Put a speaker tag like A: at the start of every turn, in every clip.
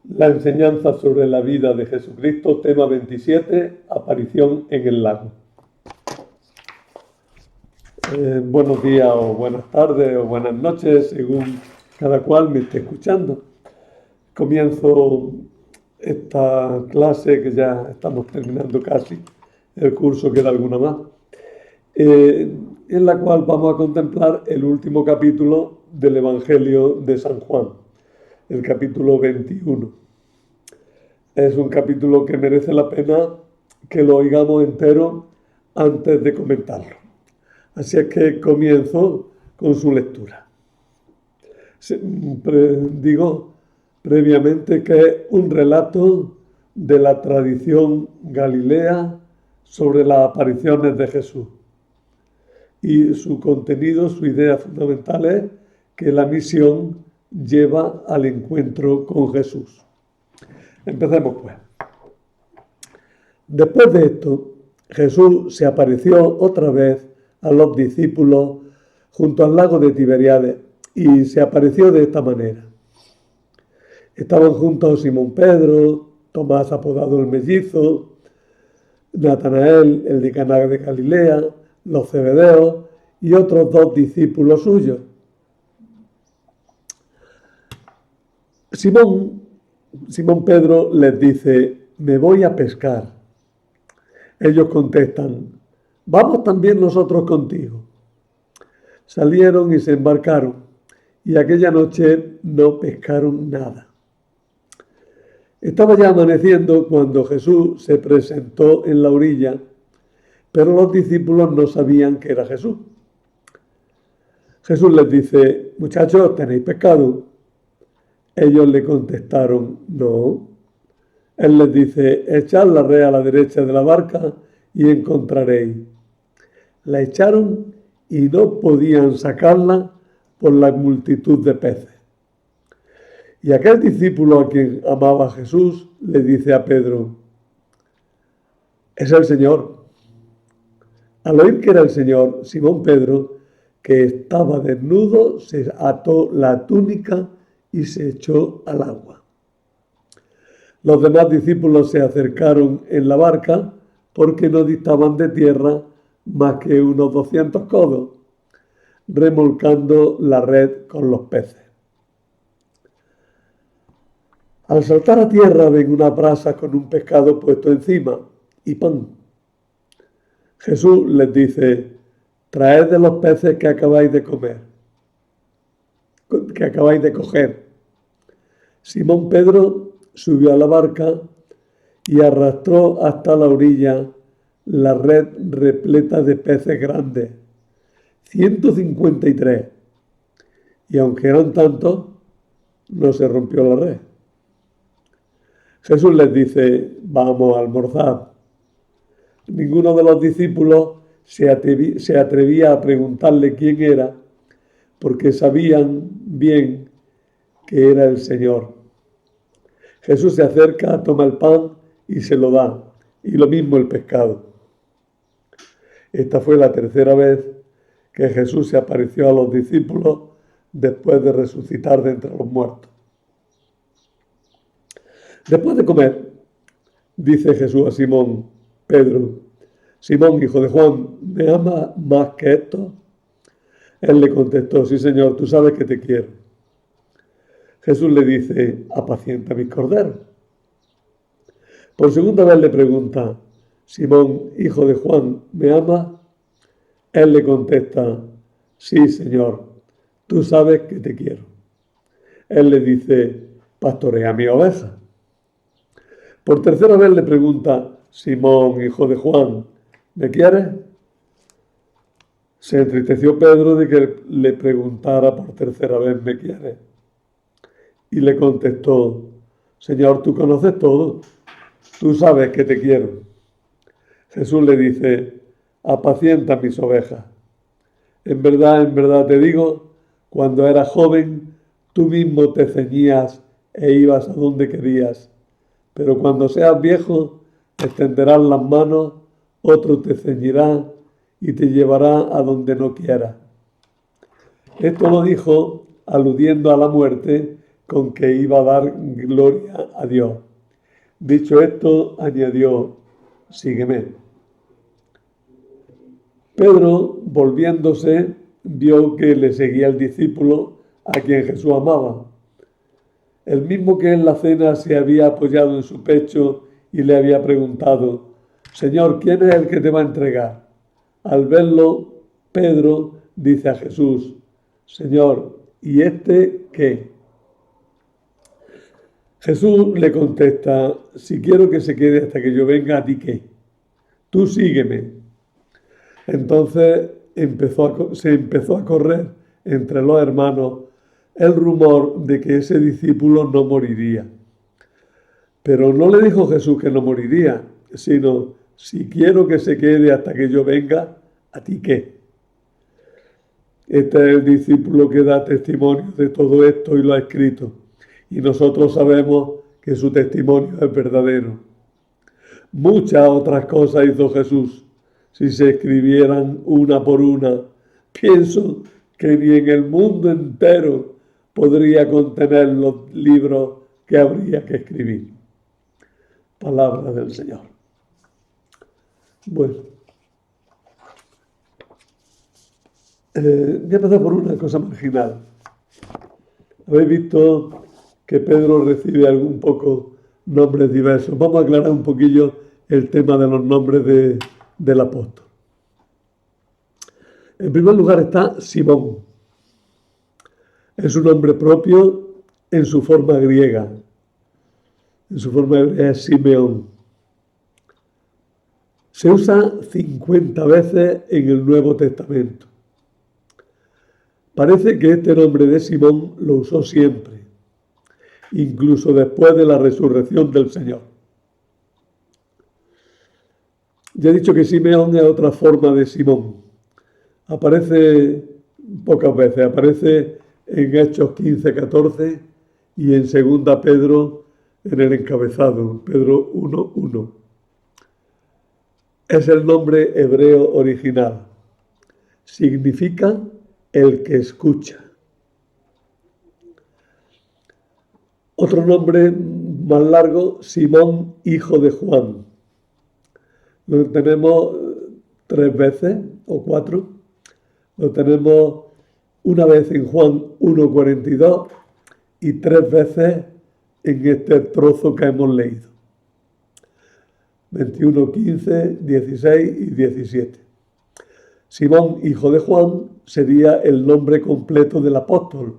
A: La enseñanza sobre la vida de Jesucristo, tema 27, aparición en el lago. Buenos días o buenas tardes o buenas noches, según cada cual me esté escuchando. Comienzo esta clase que ya estamos terminando casi, el curso queda alguna más, en la cual vamos a contemplar el último capítulo del Evangelio de San Juan, el capítulo 21. Es un capítulo que merece la pena que lo oigamos entero antes de comentarlo. Así es que comienzo con su lectura. Digo previamente que es un relato de la tradición galilea sobre las apariciones de Jesús. Y su contenido, su idea fundamental es que la misión lleva al encuentro con Jesús. Empecemos pues. Después de esto, Jesús se apareció otra vez a los discípulos junto al lago de Tiberíades y se apareció de esta manera. Estaban juntos Simón Pedro, Tomás apodado el Mellizo, Natanael, el de Caná de Galilea, los Zebedeos y otros 2 discípulos suyos. Simón Pedro les dice: me voy a pescar. Ellos contestan: vamos también nosotros contigo. Salieron y se embarcaron, y aquella noche no pescaron nada. Estaba ya amaneciendo cuando Jesús se presentó en la orilla, pero los discípulos no sabían que era Jesús. Jesús les dice: muchachos, ¿tenéis pescado? Ellos le contestaron: no. Él les dice: echad la red a la derecha de la barca y encontraréis. La echaron y no podían sacarla por la multitud de peces. Y aquel discípulo a quien amaba Jesús le dice a Pedro: es el Señor. Al oír que era el Señor, Simón Pedro, que estaba desnudo, se ató la túnica y se echó al agua. Los demás discípulos se acercaron en la barca porque no distaban de tierra más que unos 200 codos, remolcando la red con los peces. Al saltar a tierra ven una brasa con un pescado puesto encima y pan. Jesús les dice: traed de los peces que acabáis de coger. Simón Pedro subió a la barca y arrastró hasta la orilla la red repleta de peces grandes, 153. Y aunque eran tantos, no se rompió la red. Jesús les dice: vamos a almorzar. Ninguno de los discípulos se atrevía a preguntarle quién era, porque sabían bien que era el Señor. Jesús se acerca, toma el pan y se lo da, y lo mismo el pescado. Esta fue la tercera vez que Jesús se apareció a los discípulos después de resucitar de entre los muertos. Después de comer, dice Jesús a Simón Pedro: Simón, hijo de Juan, ¿me amas más que esto? Él le contestó: sí, Señor, tú sabes que te quiero. Jesús le dice: apacienta mis corderos. Por segunda vez le pregunta: Simón, hijo de Juan, ¿me amas? Él le contesta: sí, Señor, tú sabes que te quiero. Él le dice: pastorea mi oveja. Por tercera vez le pregunta: Simón, hijo de Juan, ¿me quieres? Se entristeció Pedro de que le preguntara por tercera vez: ¿me quieres? Y le contestó: Señor, tú conoces todo, tú sabes que te quiero. Jesús le dice: apacienta mis ovejas. En verdad te digo, cuando eras joven, tú mismo te ceñías e ibas a donde querías. Pero cuando seas viejo, extenderás las manos, otro te ceñirá y te llevará a donde no quieras. Esto lo dijo aludiendo a la muerte con que iba a dar gloria a Dios. Dicho esto, añadió, sígueme. Pedro, volviéndose, vio que le seguía el discípulo a quien Jesús amaba, el mismo que en la cena se había apoyado en su pecho y le había preguntado, Señor, ¿quién es el que te va a entregar? Al verlo, Pedro dice a Jesús, Señor, ¿y este qué? Jesús le contesta, si quiero que se quede hasta que yo venga, ¿a ti qué? Tú sígueme. Entonces se empezó a correr entre los hermanos el rumor de que ese discípulo no moriría. Pero no le dijo Jesús que no moriría, sino, si quiero que se quede hasta que yo venga, ¿a ti qué? Este es el discípulo que da testimonio de todo esto y lo ha escrito. Y nosotros sabemos que su testimonio es verdadero. Muchas otras cosas hizo Jesús. Si se escribieran una por una, pienso que ni en el mundo entero podría contener los libros que habría que escribir. Palabra del Señor. Bueno, voy a empezar por una cosa marginal. Habéis visto que Pedro recibe un poco nombres diversos. Vamos a aclarar un poquillo el tema de los nombres del apóstol. En primer lugar está Simón. Es un nombre propio en su forma griega. En su forma griega es Simeón. Se usa 50 veces en el Nuevo Testamento. Parece que este nombre de Simón lo usó siempre, incluso después de la resurrección del Señor. Ya he dicho que Simeón es otra forma de Simón. Aparece pocas veces, aparece en Hechos 15-14 y en 2 Pedro en el encabezado, Pedro 1:1. Es el nombre hebreo original. Significa el que escucha. Otro nombre más largo, Simón, hijo de Juan. Lo tenemos 3 veces o 4. Lo tenemos una vez en Juan 1:42 y 3 veces en este trozo que hemos leído. 21, 15, 16 y 17. Simón, hijo de Juan, sería el nombre completo del apóstol,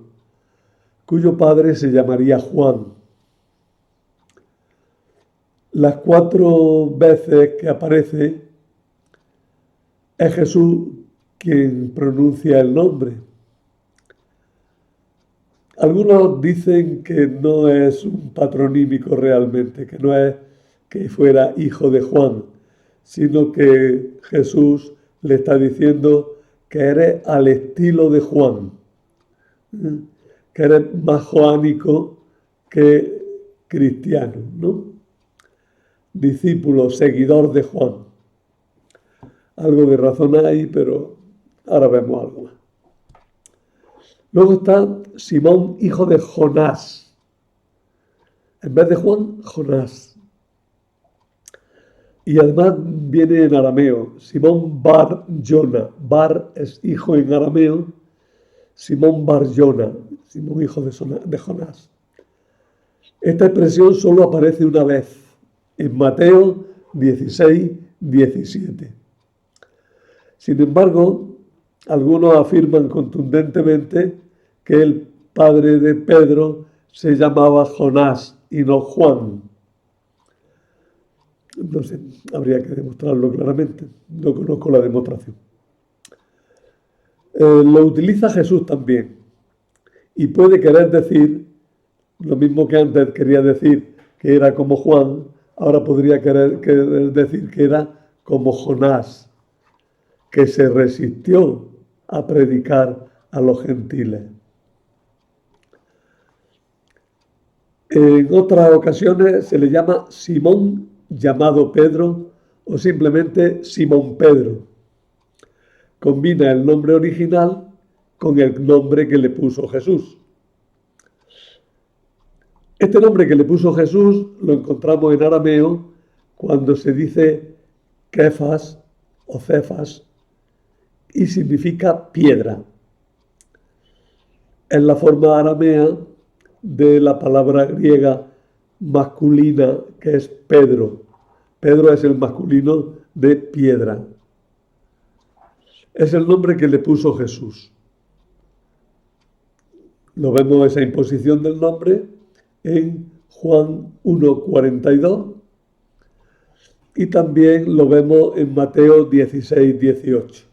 A: cuyo padre se llamaría Juan. Las 4 veces que aparece es Jesús quien pronuncia el nombre. Algunos dicen que no es un patronímico realmente, que no es que fuera hijo de Juan, sino que Jesús le está diciendo que eres al estilo de Juan, que eres más joánico que cristiano, ¿no? Discípulo, seguidor de Juan. Algo de razón hay, pero ahora vemos algo más. Luego está Simón, hijo de Jonás. En vez de Juan, Jonás. Y además viene en arameo, Simón Bar Jona. Bar es hijo en arameo, Simón Bar Jona, Simón hijo de Jonás. Esta expresión solo aparece una vez, en Mateo 16, 17. Sin embargo, algunos afirman contundentemente que el padre de Pedro se llamaba Jonás y no Juan. No sé, habría que demostrarlo claramente. No conozco la demostración. Lo utiliza Jesús también. Y puede querer decir, lo mismo que antes quería decir que era como Juan, ahora podría querer decir que era como Jonás, que se resistió a predicar a los gentiles. En otras ocasiones se le llama Simón, llamado Pedro, o simplemente Simón Pedro. Combina el nombre original con el nombre que le puso Jesús. Este nombre que le puso Jesús lo encontramos en arameo cuando se dice Kefas o Cefas y significa piedra. Es la forma aramea de la palabra griega masculina que es Pedro. Pedro es el masculino de piedra. Es el nombre que le puso Jesús. Lo vemos esa imposición del nombre en Juan 1:42 y también lo vemos en Mateo 16:18.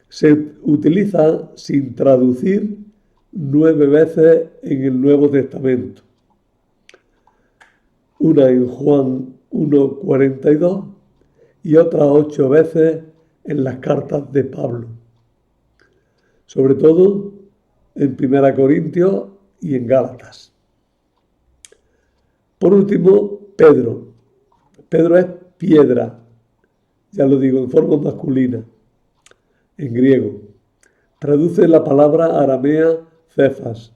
A: Se utiliza sin traducir 9 veces en el Nuevo Testamento. Una en Juan 1:42 y otras 8 veces en las cartas de Pablo. Sobre todo en 1 Corintios y en Gálatas. Por último, Pedro. Pedro es piedra, ya lo digo, en forma masculina, en griego. Traduce la palabra aramea Cefas.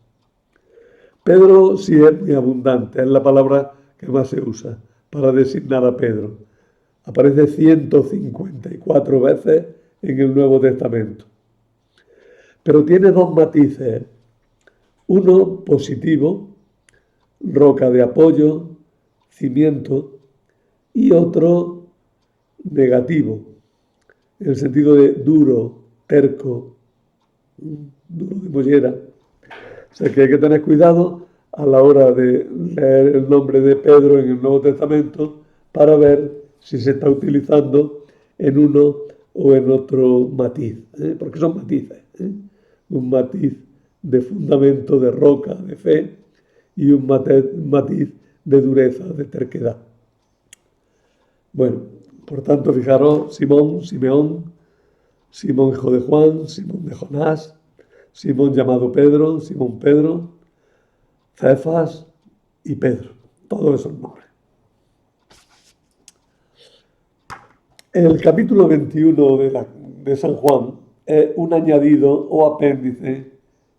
A: Pedro sí es muy abundante, es la palabra que más se usa para designar a Pedro. Aparece 154 veces en el Nuevo Testamento. Pero tiene dos matices. Uno positivo, roca de apoyo, cimiento, y otro negativo, en el sentido de duro, terco, duro de mollera. O sea que hay que tener cuidado a la hora de leer el nombre de Pedro en el Nuevo Testamento para ver si se está utilizando en uno o en otro matiz, porque son matices. Un matiz de fundamento, de roca, de fe, y un matiz de dureza, de terquedad. Bueno, por tanto, fijaros, Simón, Simeón, Simón hijo de Juan, Simón de Jonás, Simón llamado Pedro, Simón Pedro, Cefas y Pedro. Todos esos nombres. El capítulo 21 de San Juan es un añadido o apéndice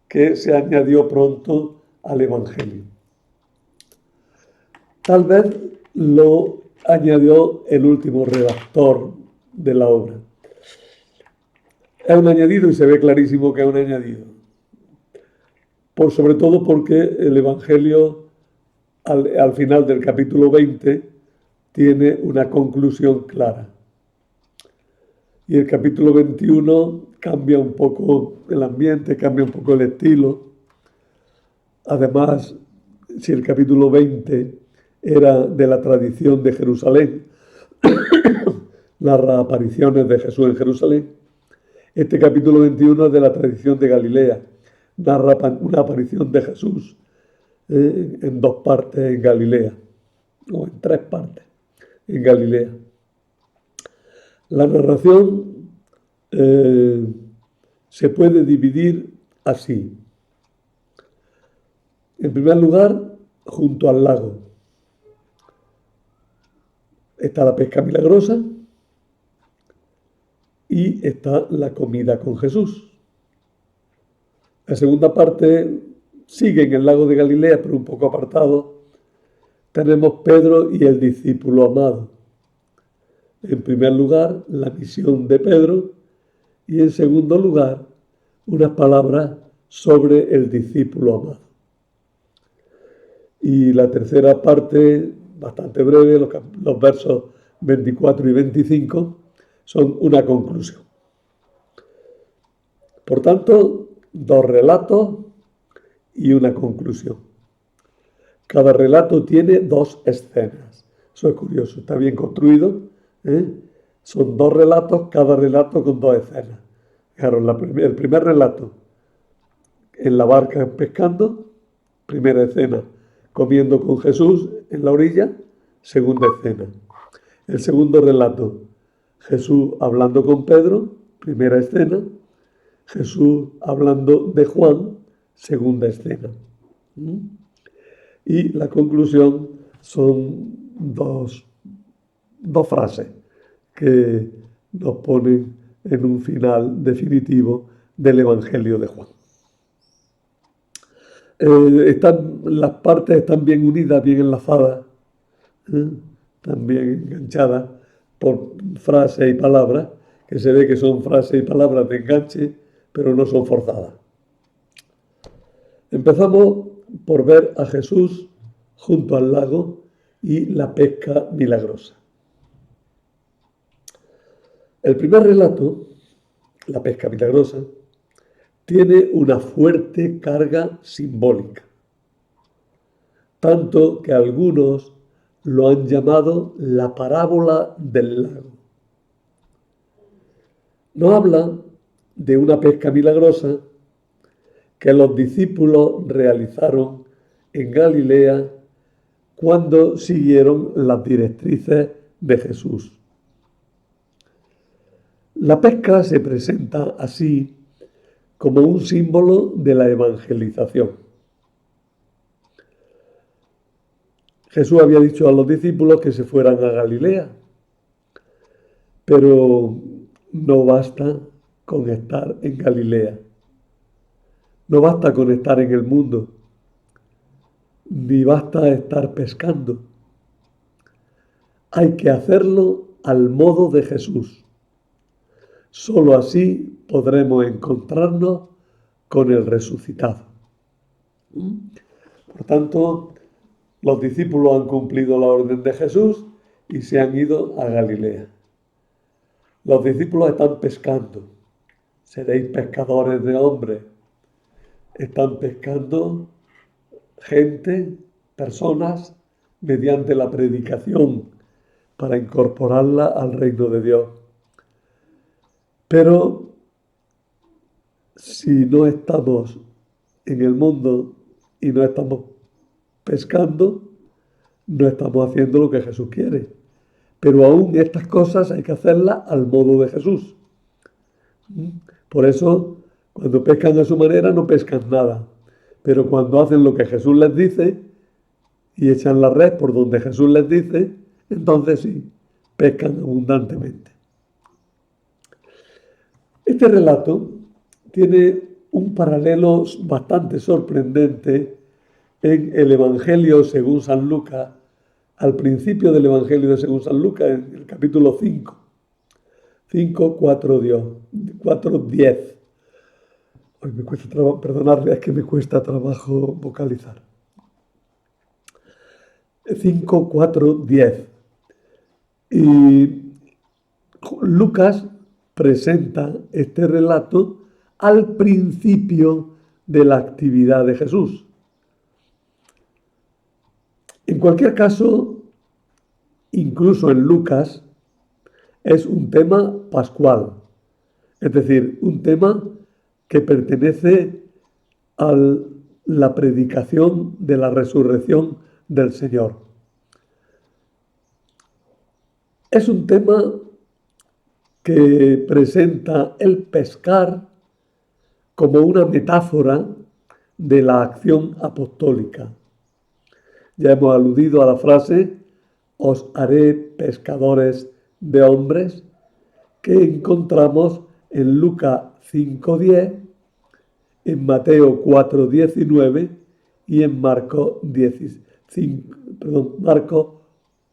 A: que se añadió pronto al Evangelio. Tal vez lo añadió el último redactor de la obra. Es un añadido y se ve clarísimo que es un añadido. Sobre todo porque el Evangelio al final del capítulo 20 tiene una conclusión clara. Y el capítulo 21 cambia un poco el ambiente, cambia un poco el estilo. Además, si el capítulo 20 era de la tradición de Jerusalén, las apariciones de Jesús en Jerusalén, este capítulo 21 es de la tradición de Galilea, narra una aparición de Jesús en 2 partes en Galilea, o en 3 partes en Galilea. La narración se puede dividir así. En primer lugar, junto al lago está la pesca milagrosa y está la comida con Jesús. La segunda parte sigue en el lago de Galilea, pero un poco apartado. Tenemos Pedro y el discípulo amado. En primer lugar, la misión de Pedro y en segundo lugar, unas palabras sobre el discípulo amado. Y la tercera parte, bastante breve, los versos 24 y 25, son una conclusión. Por tanto, 2 relatos y una conclusión. Cada relato tiene 2 escenas. Eso es curioso, está bien construido. Son 2 relatos, cada relato con 2 escenas. Claro, el primer relato, en la barca pescando, primera escena, comiendo con Jesús en la orilla, segunda escena. El segundo relato, Jesús hablando con Pedro, primera escena. Jesús hablando de Juan, segunda escena. Y la conclusión son dos frases que nos ponen en un final definitivo del Evangelio de Juan. Las partes están bien unidas, bien enlazadas, ¿eh? También enganchadas por frases y palabras, que se ve que son frases y palabras de enganche, pero no son forzadas. Empezamos por ver a Jesús junto al lago y la pesca milagrosa. El primer relato, la pesca milagrosa, tiene una fuerte carga simbólica, tanto que algunos lo han llamado la parábola del lago. Nos habla de una pesca milagrosa que los discípulos realizaron en Galilea cuando siguieron las directrices de Jesús. La pesca se presenta así como un símbolo de la evangelización. Jesús había dicho a los discípulos que se fueran a Galilea, pero no basta con estar en Galilea, no basta con estar en el mundo, ni basta estar pescando. Hay que hacerlo al modo de Jesús. Solo así podremos encontrarnos con el resucitado. Por tanto, los discípulos han cumplido la orden de Jesús y se han ido a Galilea. Los discípulos están pescando. Seréis pescadores de hombres. Están pescando gente, personas, mediante la predicación para incorporarla al reino de Dios. Pero si no estamos en el mundo y no estamos pescando, no estamos haciendo lo que Jesús quiere. Pero aún estas cosas hay que hacerlas al modo de Jesús. Por eso, cuando pescan a su manera, no pescan nada. Pero cuando hacen lo que Jesús les dice y echan la red por donde Jesús les dice, entonces sí, pescan abundantemente. Este relato tiene un paralelo bastante sorprendente en el Evangelio según San Lucas, al principio del Evangelio de según San Lucas, en el capítulo 5, 4, 10. Hoy me cuesta trabajo, perdonadme, es que me cuesta trabajo vocalizar. 5, 4, 10. Y Lucas presenta este relato al principio de la actividad de Jesús. En cualquier caso, incluso en Lucas, es un tema pascual, es decir, un tema que pertenece a la predicación de la resurrección del Señor. Es un tema que presenta el pescar como una metáfora de la acción apostólica. Ya hemos aludido a la frase, os haré pescadores de hombres, que encontramos en Lucas 5:10, en Mateo 4:19 y en Marcos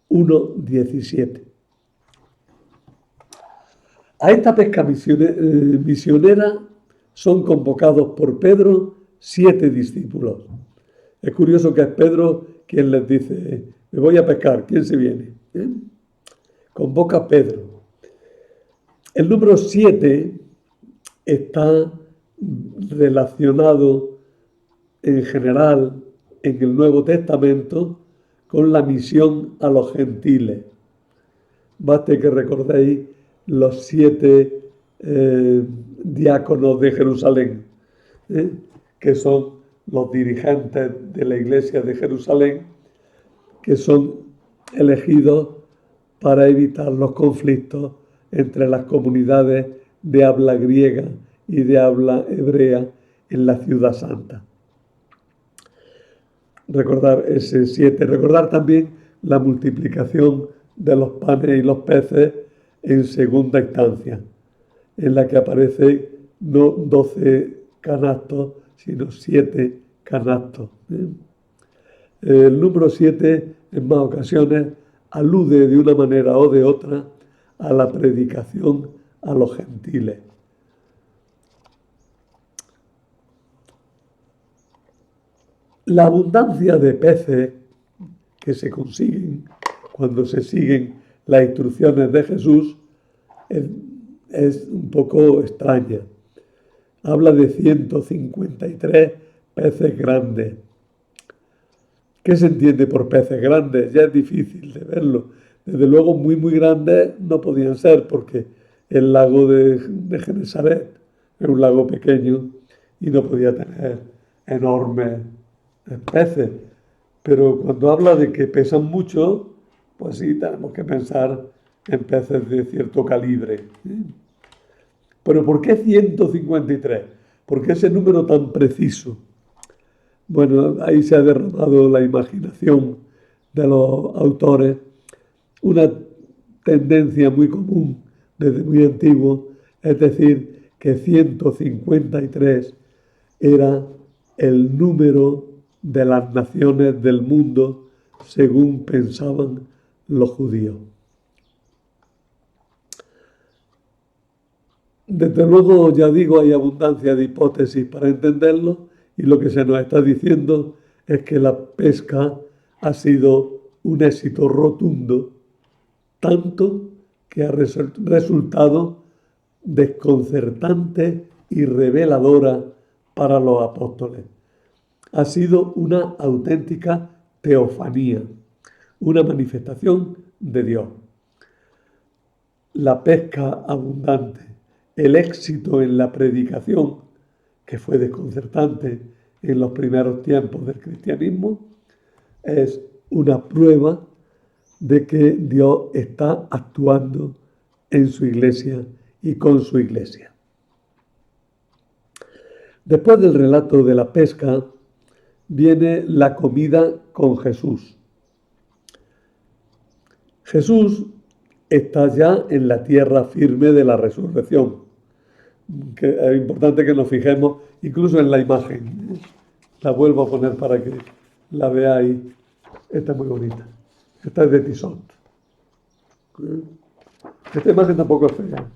A: 1:17. A esta pesca misionera son convocados por Pedro 7 discípulos. Es curioso que es Pedro quien les dice, me voy a pescar, ¿quién se viene? Convoca a Pedro. El número 7 está relacionado en general en el Nuevo Testamento con la misión a los gentiles. Baste que recordéis los 7 diáconos de Jerusalén, que son los dirigentes de la iglesia de Jerusalén, que son elegidos para evitar los conflictos entre las comunidades de habla griega y de habla hebrea en la ciudad santa. Recordar ese 7, recordar también la multiplicación de los panes y los peces en segunda instancia, en la que aparece no 12 canastos, sino 7 canastos. El número 7 en más ocasiones alude de una manera o de otra a la predicación a los gentiles. La abundancia de peces que se consiguen cuando se siguen las instrucciones de Jesús es un poco extraña. Habla de 153 peces grandes. ¿Qué se entiende por peces grandes? Ya es difícil de verlo. Desde luego muy, muy grandes no podían ser porque el lago de Genesaret es un lago pequeño y no podía tener enormes peces. Pero cuando habla de que pesan mucho, pues sí, tenemos que pensar en peces de cierto calibre. Pero ¿por qué 153? ¿Por qué ese número tan preciso? Bueno, ahí se ha derramado la imaginación de los autores. Una tendencia muy común desde muy antiguo, es decir, que 153 era el número de las naciones del mundo según pensaban los judíos. Desde luego, ya digo, hay abundancia de hipótesis para entenderlo y lo que se nos está diciendo es que la pesca ha sido un éxito rotundo, tanto que ha resultado desconcertante y reveladora para los apóstoles. Ha sido una auténtica teofanía, una manifestación de Dios. La pesca abundante, el éxito en la predicación, que fue desconcertante en los primeros tiempos del cristianismo, es una prueba de que Dios está actuando en su iglesia y con su iglesia. Después del relato de la pesca, viene la comida con Jesús. Jesús está ya en la tierra firme de la resurrección. Que es importante que nos fijemos incluso en la imagen. La vuelvo a poner para que la veáis. Esta es muy bonita. Esta es de Tissot. Esta imagen tampoco es fea.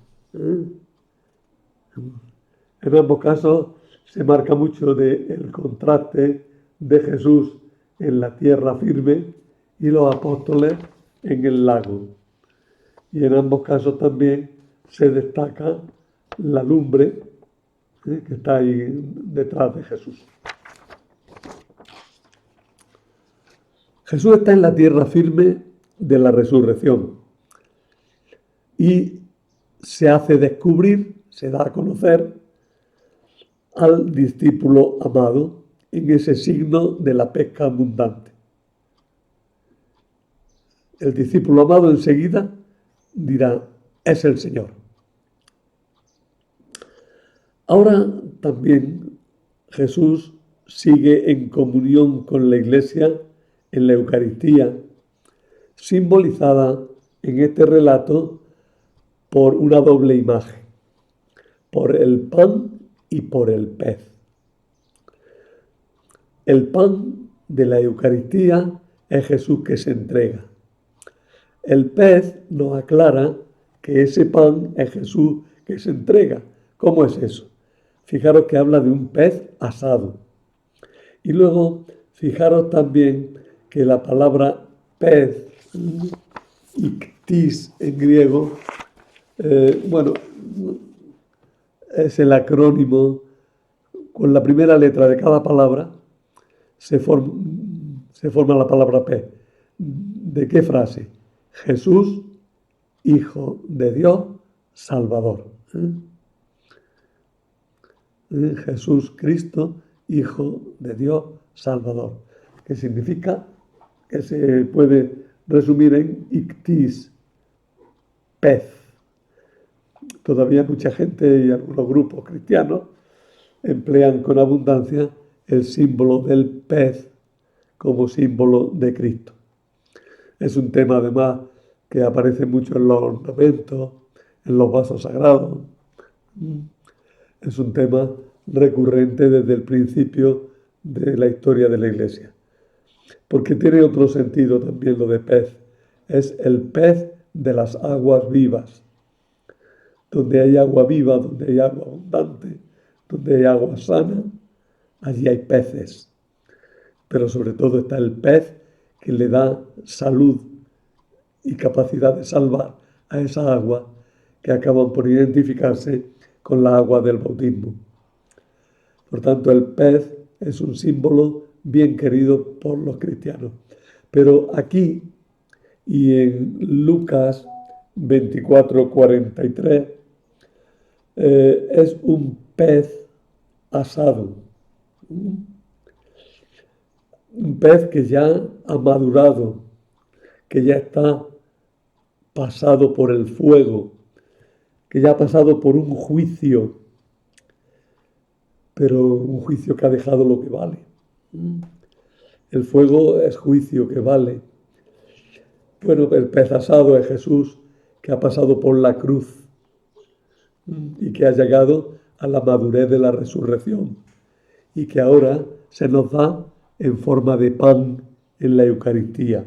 A: En ambos casos se marca mucho el contraste de Jesús en la tierra firme y los apóstoles en el lago. Y en ambos casos también se destaca la lumbre que está ahí detrás de Jesús. Jesús está en la tierra firme de la resurrección y se hace descubrir, se da a conocer al discípulo amado en ese signo de la pesca abundante. El discípulo amado enseguida dirá, es el Señor. Ahora también Jesús sigue en comunión con la Iglesia en la Eucaristía, simbolizada en este relato por una doble imagen, por el pan y por el pez. El pan de la Eucaristía es Jesús que se entrega. El pez nos aclara que ese pan es Jesús que se entrega. ¿Cómo es eso? Fijaros que habla de un pez asado. Y luego, fijaros también que la palabra pez, iktis en griego, es el acrónimo, con la primera letra de cada palabra se forma la palabra pez. ¿De qué frase? Jesús, Hijo de Dios, Salvador. Jesús Cristo, Hijo de Dios, Salvador. Que significa, que se puede resumir en ictis, pez. Todavía mucha gente y algunos grupos cristianos emplean con abundancia el símbolo del pez como símbolo de Cristo. Es un tema además que aparece mucho en los ornamentos, en los vasos sagrados. Es un tema recurrente desde el principio de la historia de la Iglesia. Porque tiene otro sentido también lo de pez. Es el pez de las aguas vivas. Donde hay agua viva, donde hay agua abundante, donde hay agua sana, allí hay peces. Pero sobre todo está el pez que le da salud y capacidad de salvar a esa agua que acaban por identificarse con la agua del bautismo. Por tanto, el pez es un símbolo bien querido por los cristianos. Pero aquí y en Lucas 24:43 es un pez asado. Un pez que ya ha madurado, que ya está pasado por el fuego, que ya ha pasado por un juicio, pero un juicio que ha dejado lo que vale. El fuego es juicio que vale. Bueno, el pez asado es Jesús, que ha pasado por la cruz y que ha llegado a la madurez de la resurrección y que ahora se nos da en forma de pan en la Eucaristía.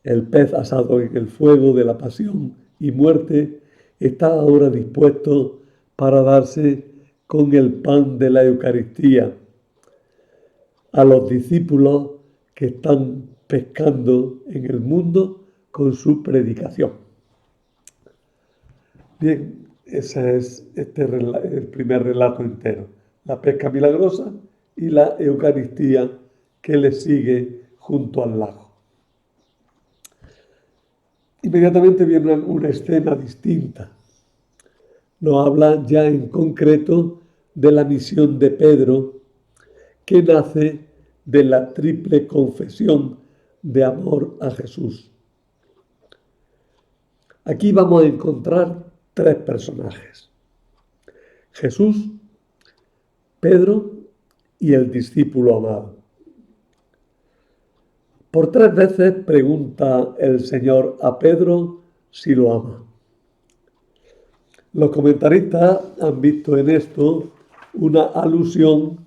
A: El pez asado en el fuego de la pasión y muerte está ahora dispuesto para darse con el pan de la Eucaristía a los discípulos que están pescando en el mundo con su predicación. Bien, ese es el primer relato entero. La pesca milagrosa y la Eucaristía que le sigue junto al lago. Inmediatamente viene una escena distinta. Nos habla ya en concreto de la misión de Pedro, que nace de la triple confesión de amor a Jesús. Aquí vamos a encontrar tres personajes: Jesús, Pedro y el discípulo amado. Por 3 veces pregunta el Señor a Pedro si lo ama. Los comentaristas han visto en esto una alusión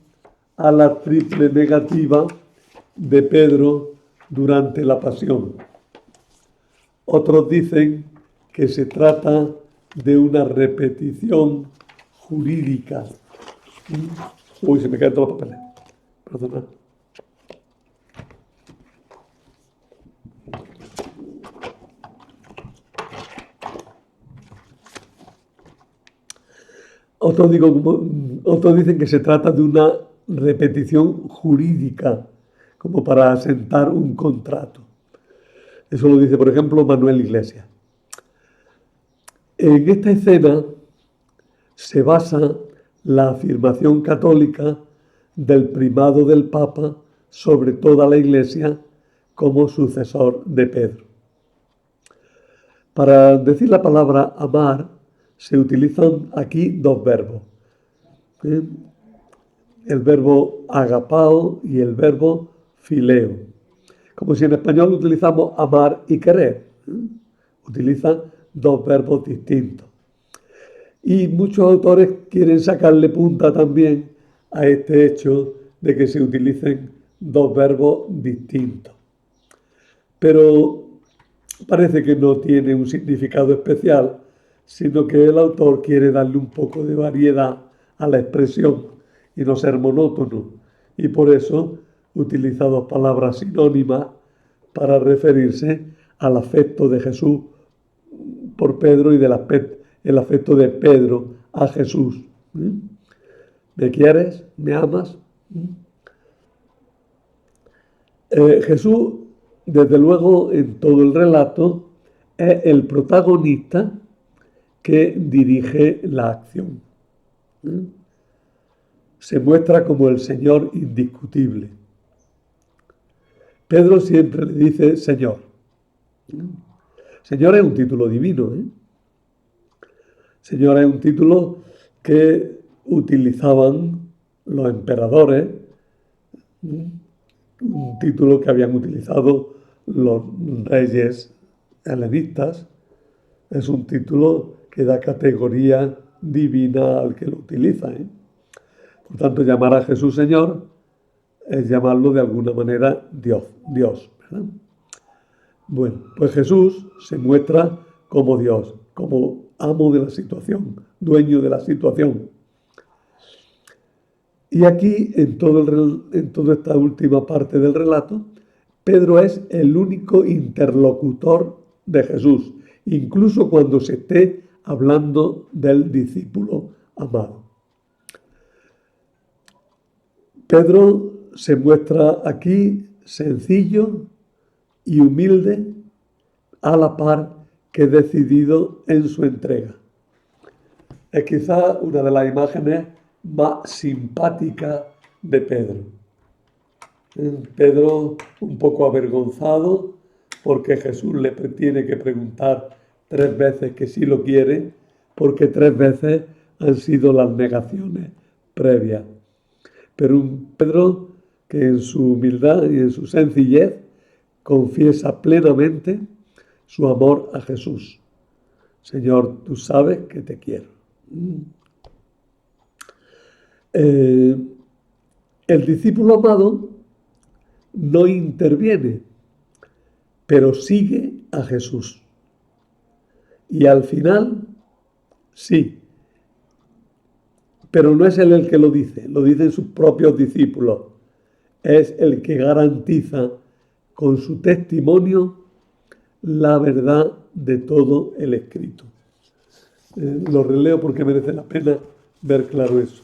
A: a la triple negativa de Pedro durante la pasión. Otros dicen que se trata de una repetición jurídica. Uy, se me caen todos los papeles. Perdona. Otros dicen que se trata de una repetición jurídica, como para asentar un contrato. Eso lo dice, por ejemplo, Manuel Iglesias. En esta escena se basa la afirmación católica del primado del Papa sobre toda la Iglesia como sucesor de Pedro. Para decir la palabra amar se utilizan aquí 2 verbos. El verbo agapao y el verbo fileo. Como si en español utilizamos amar y querer. Utilizan 2 verbos distintos. Y muchos autores quieren sacarle punta también a este hecho de que se utilicen 2 verbos distintos. Pero parece que no tiene un significado especial, sino que el autor quiere darle un poco de variedad a la expresión y no ser monótono. Y por eso utiliza 2 palabras sinónimas para referirse al afecto de Jesús por Pedro y el afecto de Pedro a Jesús. ¿Me quieres? ¿Me amas? Jesús, desde luego, en todo el relato, es el protagonista que dirige la acción. Se muestra como el Señor indiscutible. Pedro siempre le dice Señor. Señor es un título divino. Señor es un título que utilizaban los emperadores, un título que habían utilizado los reyes helenistas. Es un título que da categoría divina al que lo utiliza. Por tanto, llamar a Jesús Señor es llamarlo de alguna manera Dios, ¿verdad? Bueno, pues Jesús se muestra como Dios, como amo de la situación, dueño de la situación. Y aquí, en toda esta última parte del relato, Pedro es el único interlocutor de Jesús, incluso cuando se esté hablando del discípulo amado. Pedro se muestra aquí sencillo y humilde, a la par que decidido en su entrega. Es quizá una de las imágenes más simpáticas de Pedro. Pedro un poco avergonzado porque Jesús le tiene que preguntar 3 veces que sí lo quiere, porque 3 veces han sido las negaciones previas. Pero un Pedro que en su humildad y en su sencillez confiesa plenamente su amor a Jesús. Señor, tú sabes que te quiero. El discípulo amado no interviene, pero sigue a Jesús. Y al final, sí, pero no es él el que lo dicen sus propios discípulos. Es el que garantiza con su testimonio la verdad de todo el escrito. Lo releo porque merece la pena ver claro eso.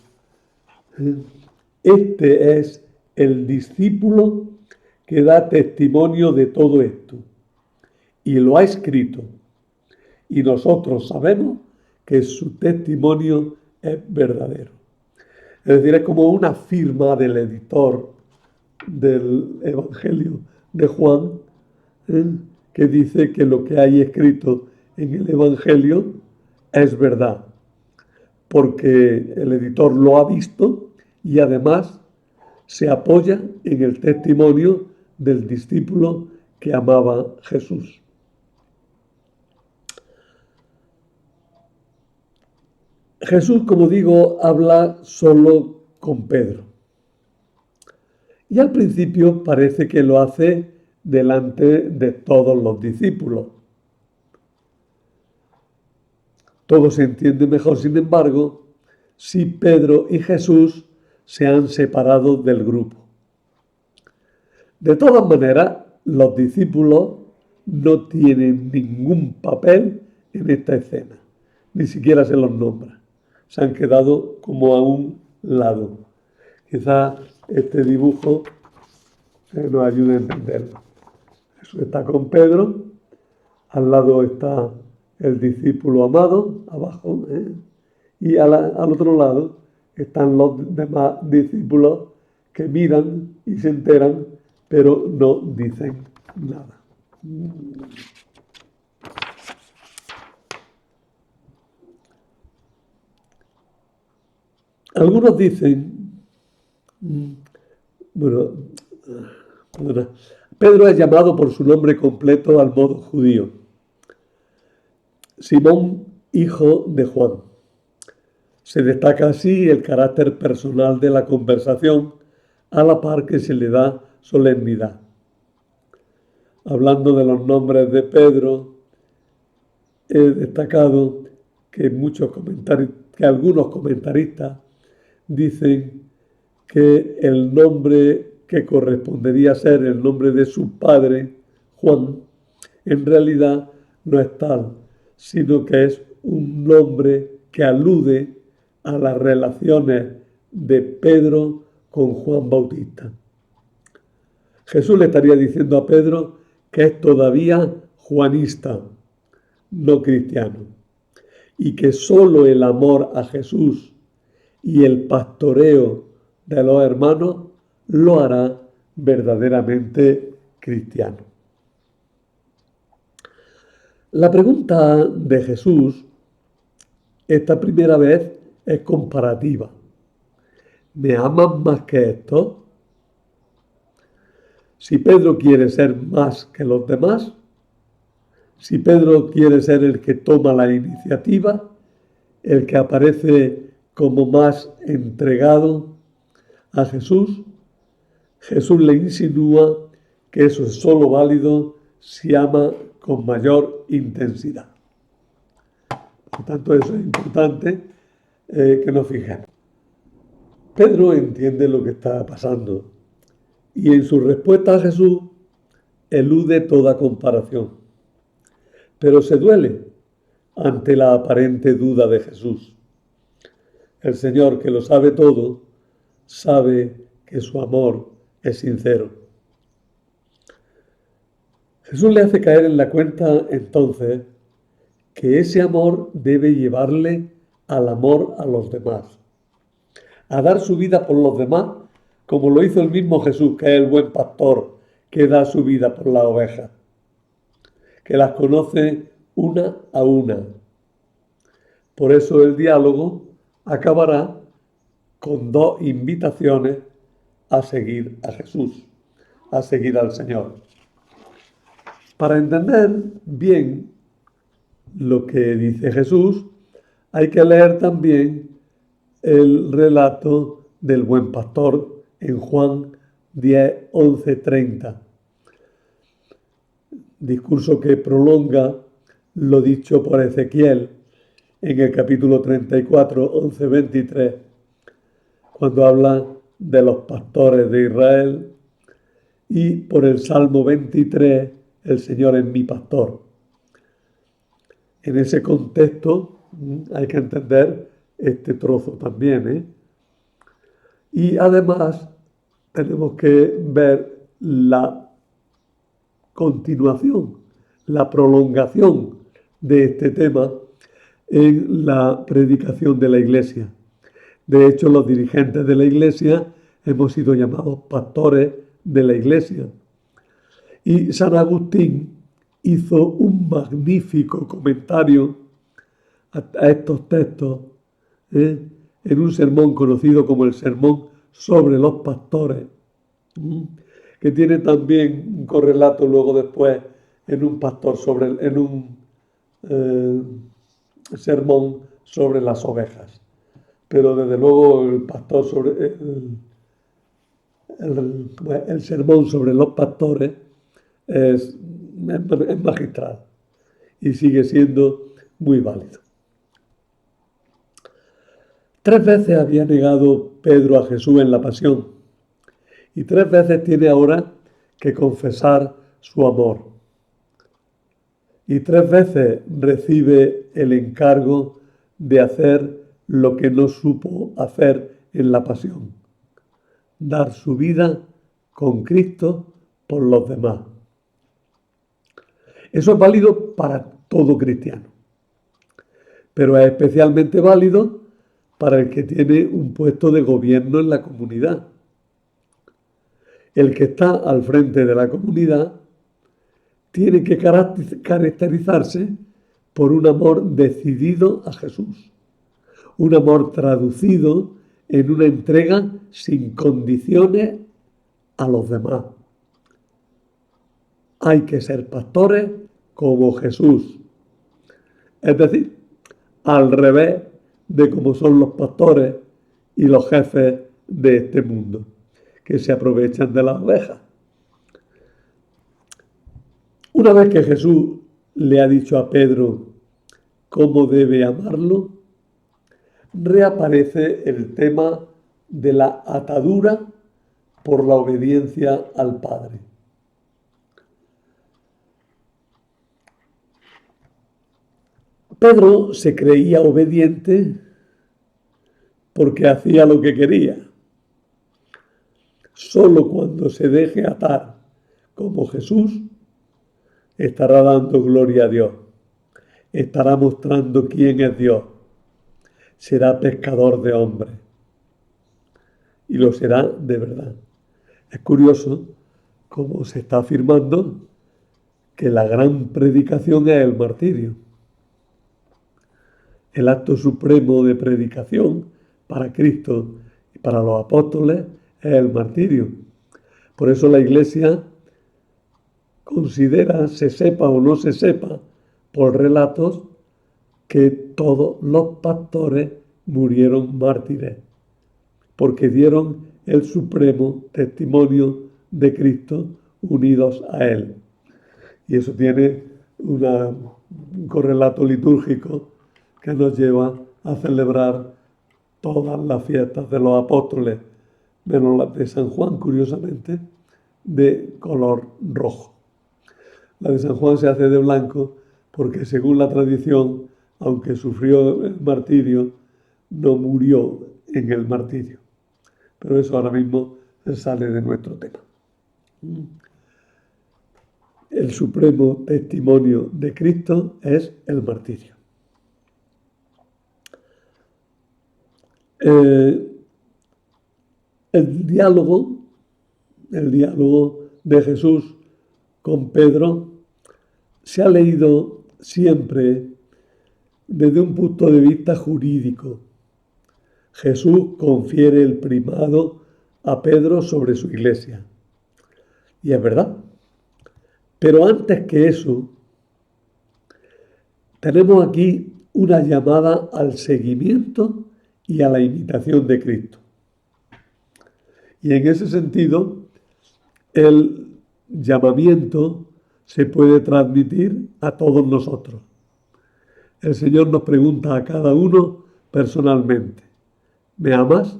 A: Este es el discípulo que da testimonio de todo esto y lo ha escrito. Y nosotros sabemos que su testimonio es verdadero. Es decir, es como una firma del editor del Evangelio de Juan, que dice que lo que hay escrito en el Evangelio es verdad, porque el editor lo ha visto y además se apoya en el testimonio del discípulo que amaba a Jesús. Jesús, como digo, habla solo con Pedro. Y al principio parece que lo hace delante de todos los discípulos. Todo se entiende mejor, sin embargo, si Pedro y Jesús se han separado del grupo. De todas maneras, los discípulos no tienen ningún papel en esta escena, ni siquiera se los nombra. Se han quedado como a un lado. Quizás este dibujo nos ayude a entenderlo. Jesús está con Pedro, al lado está el discípulo amado, abajo, y al otro lado están los demás discípulos que miran y se enteran, pero no dicen nada. Algunos dicen, Pedro es llamado por su nombre completo al modo judío. Simón, hijo de Juan. Se destaca así el carácter personal de la conversación, a la par que se le da solemnidad. Hablando de los nombres de Pedro, he destacado que algunos comentaristas dicen que el nombre que correspondería ser el nombre de su padre, Juan, en realidad no es tal, sino que es un nombre que alude a las relaciones de Pedro con Juan Bautista. Jesús le estaría diciendo a Pedro que es todavía juanista, no cristiano, y que solo el amor a Jesús y el pastoreo de los hermanos lo hará verdaderamente cristiano. La pregunta de Jesús, esta primera vez, es comparativa. ¿Me aman más que estos? Si Pedro quiere ser más que los demás, si Pedro quiere ser el que toma la iniciativa, el que aparece como más entregado, a Jesús, Jesús le insinúa que eso es solo válido si ama con mayor intensidad. Por tanto, eso es importante que nos fijemos. Pedro entiende lo que está pasando y en su respuesta a Jesús elude toda comparación, pero se duele ante la aparente duda de Jesús. El Señor, que lo sabe todo, sabe que su amor es sincero. Jesús le hace caer en la cuenta entonces que ese amor debe llevarle al amor a los demás, a dar su vida por los demás, como lo hizo el mismo Jesús, que es el buen pastor, que da su vida por las ovejas, que las conoce una a una. Por eso el diálogo acabará con dos invitaciones a seguir a Jesús, a seguir al Señor. Para entender bien lo que dice Jesús, hay que leer también el relato del buen pastor en Juan 10, 11, 30. Discurso que prolonga lo dicho por Ezequiel en el capítulo 34, 11, 23, cuando habla de los pastores de Israel, y por el Salmo 23, el Señor es mi pastor. En ese contexto hay que entender este trozo también, Y además tenemos que ver la continuación, la prolongación de este tema en la predicación de la Iglesia. De hecho, los dirigentes de la Iglesia hemos sido llamados pastores de la Iglesia. Y San Agustín hizo un magnífico comentario a estos textos en un sermón conocido como el Sermón sobre los Pastores, que tiene también un correlato luego después en un sermón sobre las ovejas. Pero desde luego el pastor sobre el sermón sobre los pastores es magistral y sigue siendo muy válido. 3 veces había negado Pedro a Jesús en la pasión y 3 veces tiene ahora que confesar su amor. Y 3 veces recibe el encargo de hacer lo que no supo hacer en la pasión: dar su vida con Cristo por los demás. Eso es válido para todo cristiano, pero es especialmente válido para el que tiene un puesto de gobierno en la comunidad. El que está al frente de la comunidad tiene que caracterizarse por un amor decidido a Jesús, un amor traducido en una entrega sin condiciones a los demás. Hay que ser pastores como Jesús, es decir, al revés de como son los pastores y los jefes de este mundo, que se aprovechan de las ovejas. Una vez que Jesús le ha dicho a Pedro cómo debe amarlo, reaparece el tema de la atadura por la obediencia al Padre. Pedro se creía obediente porque hacía lo que quería. Solo cuando se deje atar como Jesús, estará dando gloria a Dios, estará mostrando quién es Dios, será pescador de hombres y lo será de verdad. Es curioso cómo se está afirmando que la gran predicación es el martirio. El acto supremo de predicación para Cristo y para los apóstoles es el martirio. Por eso la Iglesia considera, se sepa o no se sepa, por relatos, que todos los pastores murieron mártires, porque dieron el supremo testimonio de Cristo unidos a Él. Y eso tiene un correlato litúrgico que nos lleva a celebrar todas las fiestas de los apóstoles, menos las de San Juan, curiosamente, de color rojo. La de San Juan se hace de blanco porque, según la tradición, aunque sufrió el martirio, no murió en el martirio. Pero eso ahora mismo sale de nuestro tema. El supremo testimonio de Cristo es el martirio. El diálogo de Jesús con Pedro se ha leído siempre desde un punto de vista jurídico. Jesús confiere el primado a Pedro sobre su iglesia. Y es verdad. Pero antes que eso, tenemos aquí una llamada al seguimiento y a la imitación de Cristo. Y en ese sentido, el llamamiento se puede transmitir a todos nosotros. El Señor nos pregunta a cada uno personalmente, ¿me amas?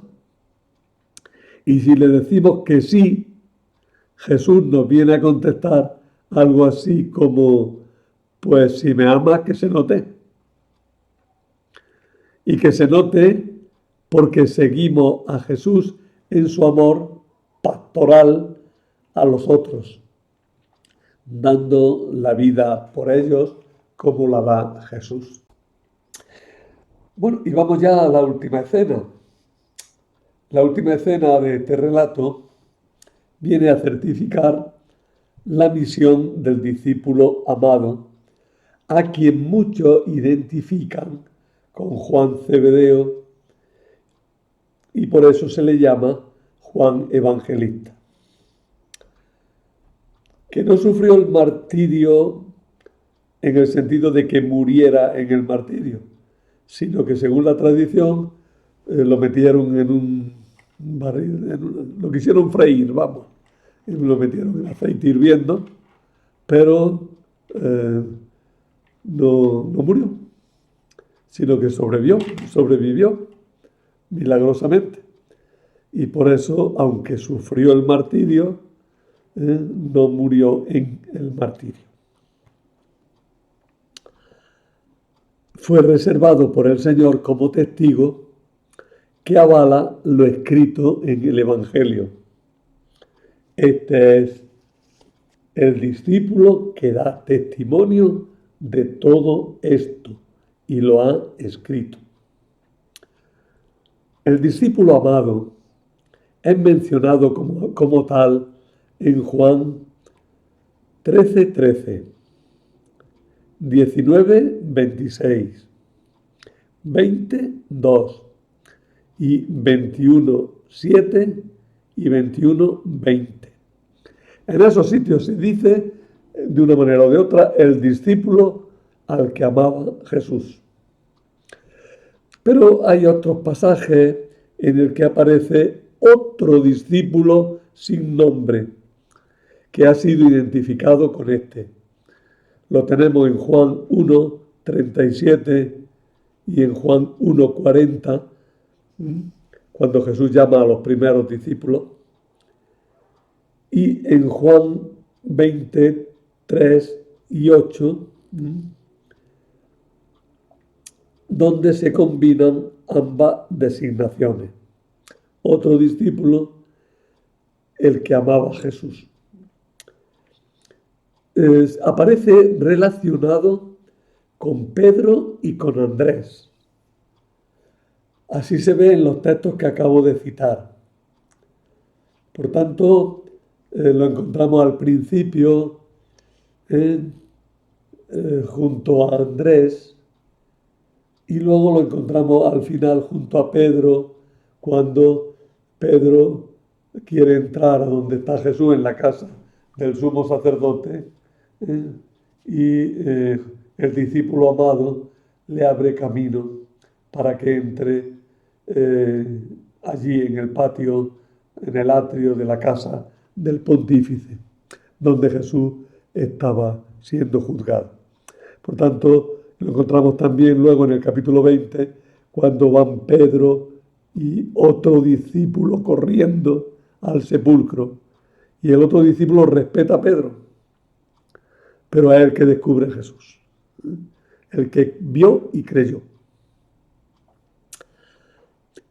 A: Y si le decimos que sí, Jesús nos viene a contestar algo así como, pues si me amas, que se note. Y que se note porque seguimos a Jesús en su amor pastoral a los otros, dando la vida por ellos como la da Jesús. Bueno, y vamos ya a la última escena. La última escena de este relato viene a certificar la misión del discípulo amado, a quien muchos identifican con Juan Zebedeo, y por eso se le llama Juan Evangelista, que no sufrió el martirio en el sentido de que muriera en el martirio, sino que, según la tradición, lo metieron en un barril, lo quisieron freír, vamos, y lo metieron en aceite hirviendo, pero no murió, sino que sobrevivió milagrosamente. Y por eso, aunque sufrió el martirio, no murió en el martirio. Fue reservado por el Señor como testigo que avala lo escrito en el Evangelio. Este es el discípulo que da testimonio de todo esto y lo ha escrito. El discípulo amado es mencionado como tal en Juan 13:13, 19:26, 20:2 y 21:7 y 21:20. En esos sitios se dice, de una manera o de otra, el discípulo al que amaba Jesús. Pero hay otros pasajes en el que aparece otro discípulo sin nombre, que ha sido identificado con este. Lo tenemos en Juan 1:37 y en Juan 1:40, cuando Jesús llama a los primeros discípulos, y en Juan 20:3 y 8, donde se combinan ambas designaciones. Otro discípulo, el que amaba a Jesús. Aparece relacionado con Pedro y con Andrés. Así se ve en los textos que acabo de citar. Por tanto, lo encontramos al principio junto a Andrés, y luego lo encontramos al final junto a Pedro, cuando Pedro quiere entrar a donde está Jesús, en la casa del sumo sacerdote, y el discípulo amado le abre camino para que entre allí en el patio en el atrio de la casa del pontífice, donde Jesús estaba siendo juzgado. Por tanto, lo encontramos también luego en el capítulo 20, cuando van Pedro y otro discípulo corriendo al sepulcro. Y el otro discípulo respeta a Pedro, pero es el que descubre a Jesús, el que vio y creyó.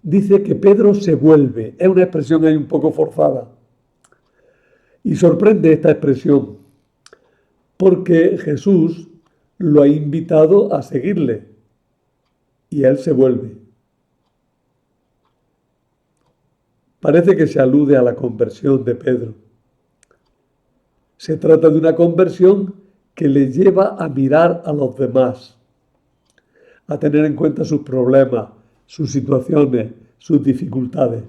A: Dice que Pedro se vuelve. Es una expresión ahí un poco forzada. Y sorprende esta expresión, porque Jesús lo ha invitado a seguirle y él se vuelve. Parece que se alude a la conversión de Pedro. Se trata de una conversión que le lleva a mirar a los demás, a tener en cuenta sus problemas, sus situaciones, sus dificultades.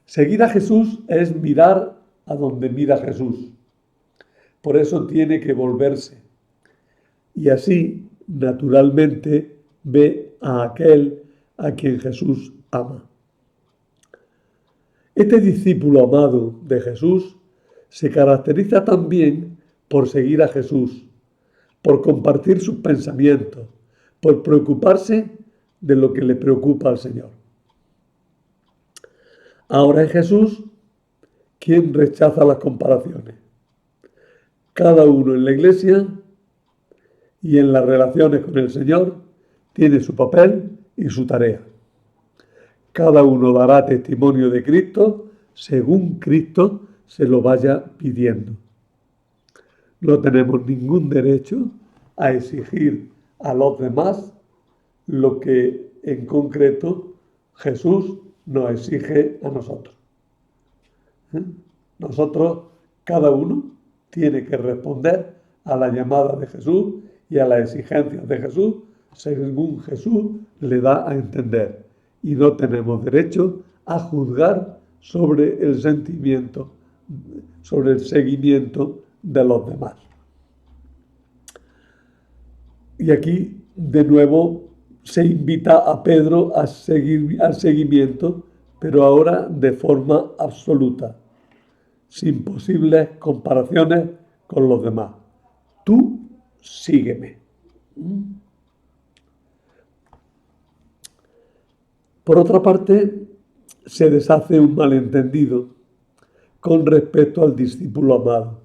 A: Seguir a Jesús es mirar a donde mira Jesús. Por eso tiene que volverse. Y así, naturalmente, ve a aquel a quien Jesús ama. Este discípulo amado de Jesús se caracteriza también por seguir a Jesús, por compartir sus pensamientos, por preocuparse de lo que le preocupa al Señor. Ahora es Jesús quien rechaza las comparaciones. Cada uno en la iglesia y en las relaciones con el Señor tiene su papel y su tarea. Cada uno dará testimonio de Cristo según Cristo se lo vaya pidiendo. No tenemos ningún derecho a exigir a los demás lo que en concreto Jesús nos exige a nosotros. Nosotros, cada uno, tiene que responder a la llamada de Jesús y a las exigencias de Jesús según Jesús le da a entender. Y no tenemos derecho a juzgar sobre el sentimiento, sobre el seguimiento de los demás. Y aquí, de nuevo, se invita a Pedro a seguir al seguimiento, pero ahora de forma absoluta, sin posibles comparaciones con los demás. Tú sígueme. Por otra parte, se deshace un malentendido con respecto al discípulo amado.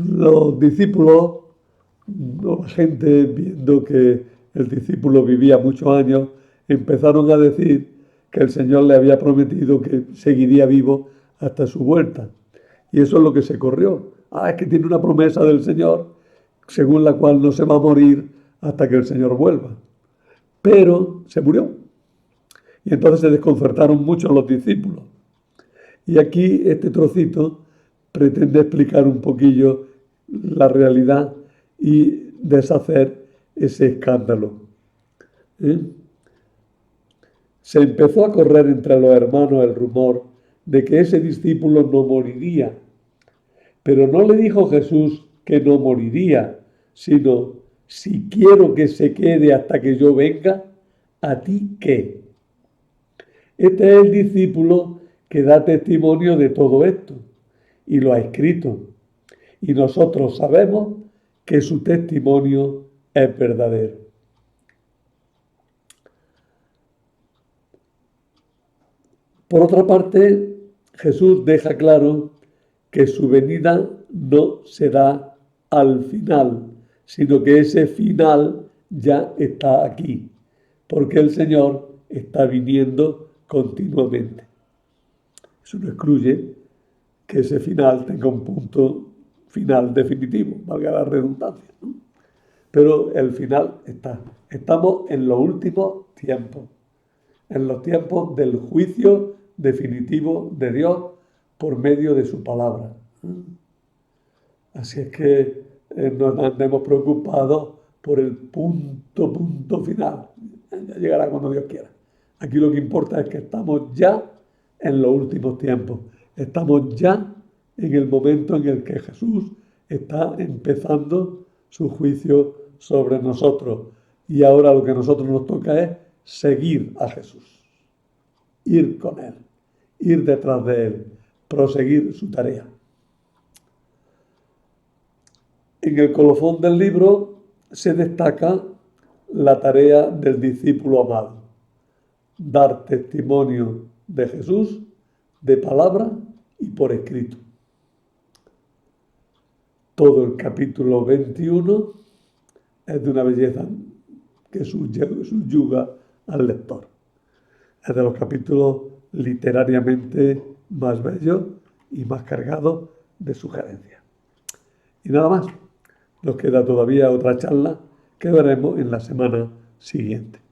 A: Los discípulos, la gente, viendo que el discípulo vivía muchos años, empezaron a decir que el Señor le había prometido que seguiría vivo hasta su vuelta. Y eso es lo que se corrió. Es que tiene una promesa del Señor, según la cual no se va a morir hasta que el Señor vuelva. Pero se murió. Y entonces se desconcertaron mucho los discípulos. Y aquí este trocito pretende explicar un poquillo la realidad y deshacer ese escándalo. Se empezó a correr entre los hermanos el rumor de que ese discípulo no moriría. Pero no le dijo Jesús que no moriría, sino, si quiero que se quede hasta que yo venga, ¿a ti qué? Este es el discípulo que da testimonio de todo esto y lo ha escrito. Y nosotros sabemos que su testimonio es verdadero. Por otra parte, Jesús deja claro que su venida no será al final, sino que ese final ya está aquí, porque el Señor está viniendo continuamente. Eso no excluye que ese final tenga un punto final definitivo, valga la redundancia, ¿no? Pero el final está. Estamos en los últimos tiempos, en los tiempos del juicio definitivo de Dios por medio de su palabra. Así es que no andemos preocupados por el punto final. Ya llegará cuando Dios quiera. Aquí lo que importa es que estamos ya en los últimos tiempos. Estamos ya en el momento en el que Jesús está empezando su juicio sobre nosotros. Y ahora lo que a nosotros nos toca es seguir a Jesús. ir con él, ir detrás de él, proseguir su tarea. En el colofón del libro se destaca la tarea del discípulo amado, dar testimonio de Jesús de palabra y por escrito. Todo el capítulo 21 es de una belleza que subyuga al lector. Es de los capítulos literariamente más bellos y más cargados de sugerencias. Y nada más, nos queda todavía otra charla que veremos en la semana siguiente.